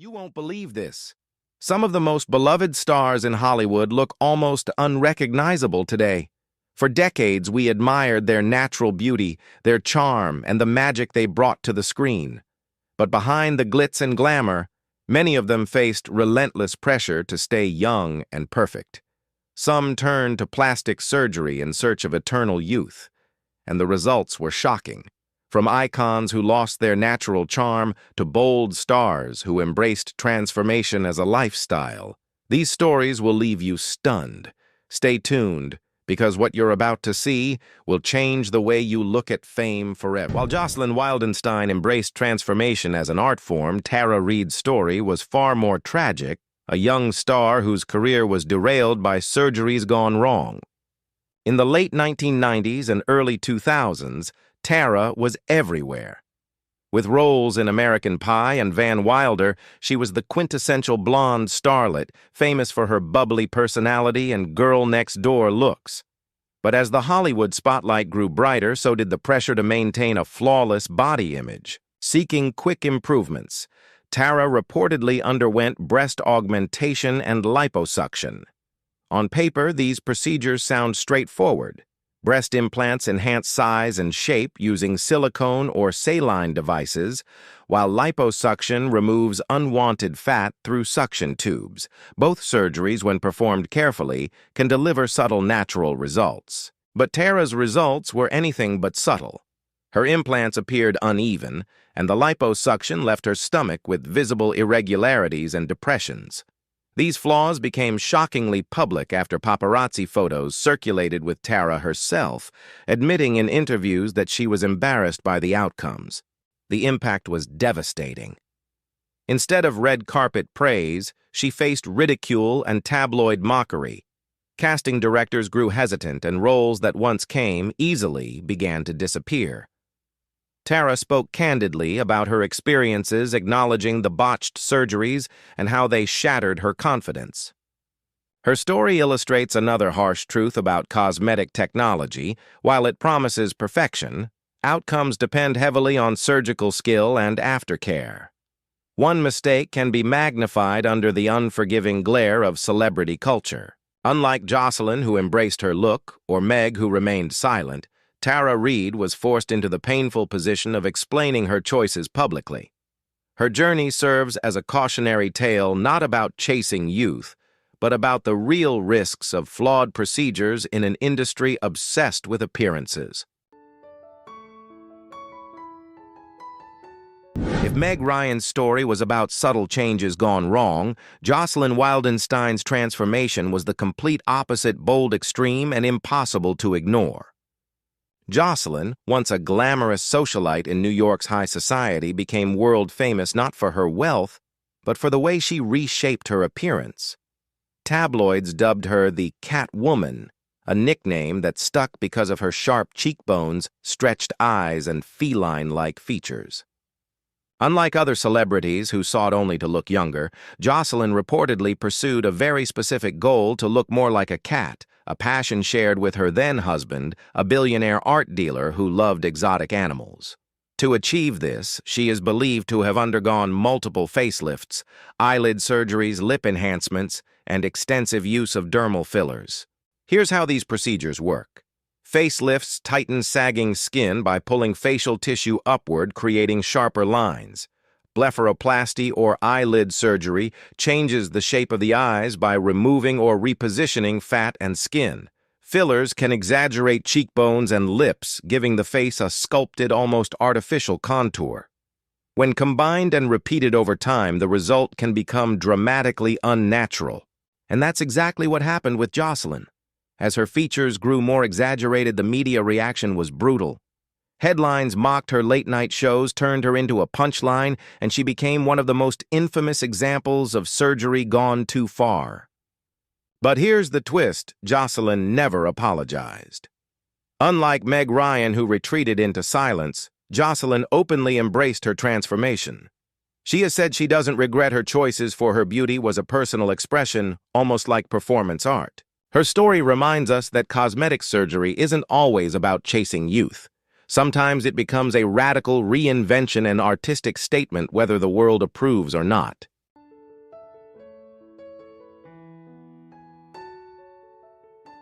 You won't believe this. Some of the most beloved stars in Hollywood look almost unrecognizable today. For decades, we admired their natural beauty, their charm, and the magic they brought to the screen. But behind the glitz and glamour, many of them faced relentless pressure to stay young and perfect. Some turned to plastic surgery in search of eternal youth, and the results were shocking. From icons who lost their natural charm to bold stars who embraced transformation as a lifestyle, these stories will leave you stunned. Stay tuned, because what you're about to see will change the way you look at fame forever. While Jocelyn Wildenstein embraced transformation as an art form, Tara Reid's story was far more tragic, a young star whose career was derailed by surgeries gone wrong. In the late 1990s and early 2000s, Tara was everywhere. With roles in American Pie and Van Wilder, she was the quintessential blonde starlet, famous for her bubbly personality and girl-next-door looks. But as the Hollywood spotlight grew brighter, so did the pressure to maintain a flawless body image. Seeking quick improvements, Tara reportedly underwent breast augmentation and liposuction. On paper, these procedures sound straightforward. Breast implants enhance size and shape using silicone or saline devices, while liposuction removes unwanted fat through suction tubes. Both surgeries, when performed carefully, can deliver subtle natural results. But Tara's results were anything but subtle. Her implants appeared uneven, and the liposuction left her stomach with visible irregularities and depressions. These flaws became shockingly public after paparazzi photos circulated with Tara herself, admitting in interviews that she was embarrassed by the outcomes. The impact was devastating. Instead of red carpet praise, she faced ridicule and tabloid mockery. Casting directors grew hesitant, and roles that once came easily began to disappear. Tara spoke candidly about her experiences, acknowledging the botched surgeries and how they shattered her confidence. Her story illustrates another harsh truth about cosmetic technology. While it promises perfection, outcomes depend heavily on surgical skill and aftercare. One mistake can be magnified under the unforgiving glare of celebrity culture. Unlike Jocelyn, who embraced her look, or Meg, who remained silent, Tara Reid was forced into the painful position of explaining her choices publicly. Her journey serves as a cautionary tale not about chasing youth, but about the real risks of flawed procedures in an industry obsessed with appearances. If Meg Ryan's story was about subtle changes gone wrong, Jocelyn Wildenstein's transformation was the complete opposite: bold, extreme, and impossible to ignore. Jocelyn, once a glamorous socialite in New York's high society, became world-famous not for her wealth, but for the way she reshaped her appearance. Tabloids dubbed her the Catwoman, a nickname that stuck because of her sharp cheekbones, stretched eyes, and feline-like features. Unlike other celebrities who sought only to look younger, Jocelyn reportedly pursued a very specific goal: to look more like a cat, a passion shared with her then-husband, a billionaire art dealer who loved exotic animals. To achieve this, she is believed to have undergone multiple facelifts, eyelid surgeries, lip enhancements, and extensive use of dermal fillers. Here's how these procedures work. Facelifts tighten sagging skin by pulling facial tissue upward, creating sharper lines. Blepharoplasty, or eyelid surgery, changes the shape of the eyes by removing or repositioning fat and skin. Fillers can exaggerate cheekbones and lips, giving the face a sculpted, almost artificial contour. When combined and repeated over time, the result can become dramatically unnatural. And that's exactly what happened with Jocelyn. As her features grew more exaggerated, the media reaction was brutal. Headlines mocked her late-night shows, turned her into a punchline, and she became one of the most infamous examples of surgery gone too far. But here's the twist: Jocelyn never apologized. Unlike Meg Ryan, who retreated into silence, Jocelyn openly embraced her transformation. She has said she doesn't regret her choices, for her beauty was a personal expression, almost like performance art. Her story reminds us that cosmetic surgery isn't always about chasing youth. Sometimes it becomes a radical reinvention and artistic statement, whether the world approves or not.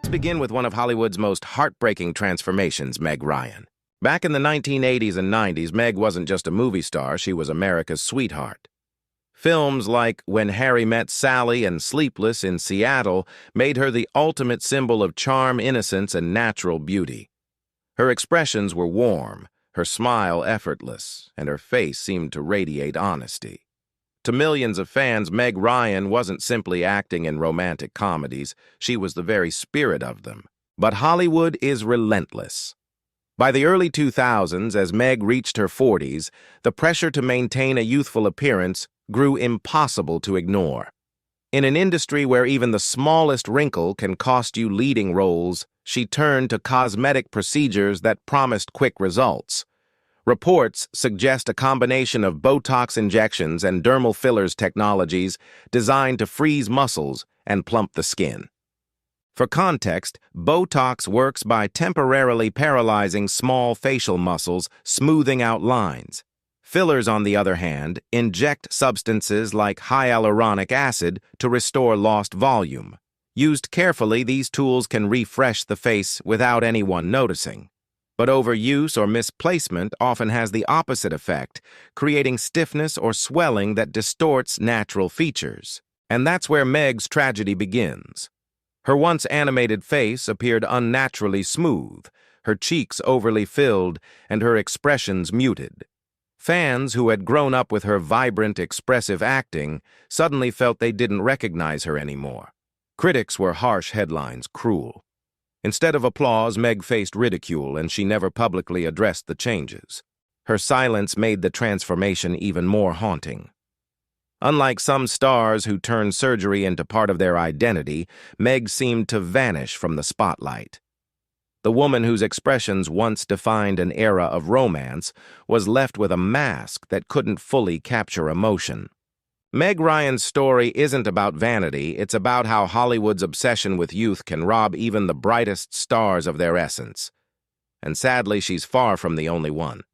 Let's begin with one of Hollywood's most heartbreaking transformations, Meg Ryan. Back in the 1980s and 90s, Meg wasn't just a movie star, she was America's sweetheart. Films like When Harry Met Sally and Sleepless in Seattle made her the ultimate symbol of charm, innocence, and natural beauty. Her expressions were warm, her smile effortless, and her face seemed to radiate honesty. To millions of fans, Meg Ryan wasn't simply acting in romantic comedies, she was the very spirit of them. But Hollywood is relentless. By the early 2000s, as Meg reached her 40s, the pressure to maintain a youthful appearance grew impossible to ignore. In an industry where even the smallest wrinkle can cost you leading roles, she turned to cosmetic procedures that promised quick results. Reports suggest a combination of Botox injections and dermal fillers technologies designed to freeze muscles and plump the skin. For context, Botox works by temporarily paralyzing small facial muscles, smoothing out lines. Fillers, on the other hand, inject substances like hyaluronic acid to restore lost volume. Used carefully, these tools can refresh the face without anyone noticing. But overuse or misplacement often has the opposite effect, creating stiffness or swelling that distorts natural features. And that's where Meg's tragedy begins. Her once animated face appeared unnaturally smooth, her cheeks overly filled, and her expressions muted. Fans who had grown up with her vibrant, expressive acting suddenly felt they didn't recognize her anymore. Critics were harsh headlines, cruel. Instead of applause, Meg faced ridicule, and she never publicly addressed the changes. Her silence made the transformation even more haunting. Unlike some stars who turn surgery into part of their identity, Meg seemed to vanish from the spotlight. The woman whose expressions once defined an era of romance was left with a mask that couldn't fully capture emotion. Meg Ryan's story isn't about vanity, it's about how Hollywood's obsession with youth can rob even the brightest stars of their essence. And sadly, she's far from the only one.